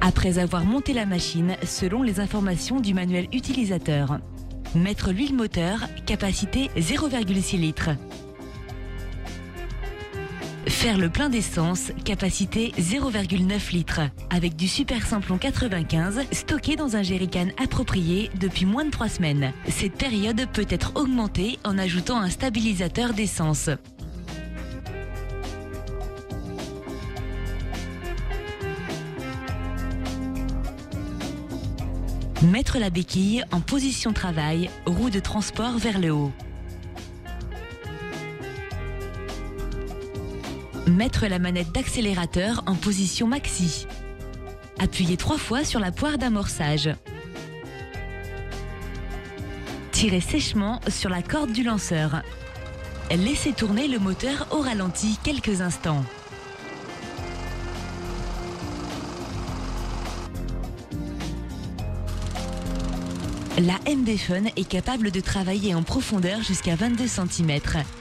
Après avoir monté la machine selon les informations du manuel utilisateur. Mettre l'huile moteur, capacité 0,6 litres. Faire le plein d'essence, capacité 0,9 litres, avec du super Simplon 95 stocké dans un jerrycan approprié depuis moins de 3 semaines. Cette période peut être augmentée en ajoutant un stabilisateur d'essence. Mettre la béquille en position travail, roue de transport vers le haut. Mettre la manette d'accélérateur en position maxi. Appuyez 3 fois sur la poire d'amorçage. Tirez sèchement sur la corde du lanceur. Laissez tourner le moteur au ralenti quelques instants. La MB Fun est capable de travailler en profondeur jusqu'à 22 cm.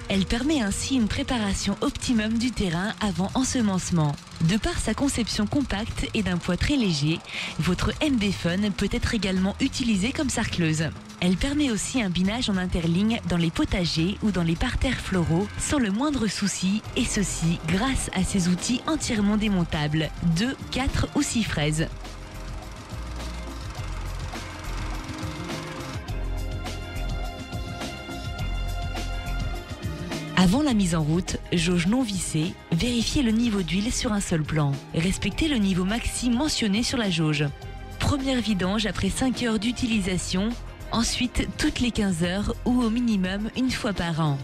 Elle permet ainsi une préparation optimum du terrain avant ensemencement. De par sa conception compacte et d'un poids très léger, votre MB Fun peut être également utilisée comme sarcleuse. Elle permet aussi un binage en interligne dans les potagers ou dans les parterres floraux sans le moindre souci, et ceci grâce à ses outils entièrement démontables, 2, 4 ou 6 fraises. Avant la mise en route, jauge non vissée, vérifiez le niveau d'huile sur un seul plan. Respectez le niveau maxi mentionné sur la jauge. Première vidange après 5 heures d'utilisation, ensuite toutes les 15 heures ou au minimum une fois par an.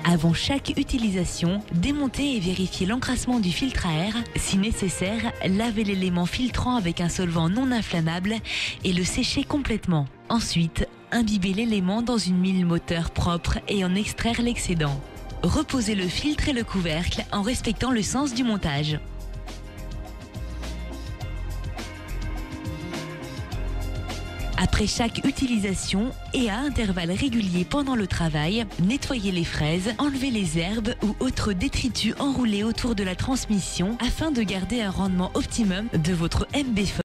Avant chaque utilisation, démontez et vérifiez l'encrassement du filtre à air. Si nécessaire, lavez l'élément filtrant avec un solvant non inflammable et le séchez complètement. Ensuite, imbibez l'élément dans une mille moteur propre et en extraire l'excédent. Reposez le filtre et le couvercle en respectant le sens du montage. Après chaque utilisation et à intervalles réguliers pendant le travail, nettoyez les fraises, enlevez les herbes ou autres détritus enroulés autour de la transmission afin de garder un rendement optimum de votre MB Fun.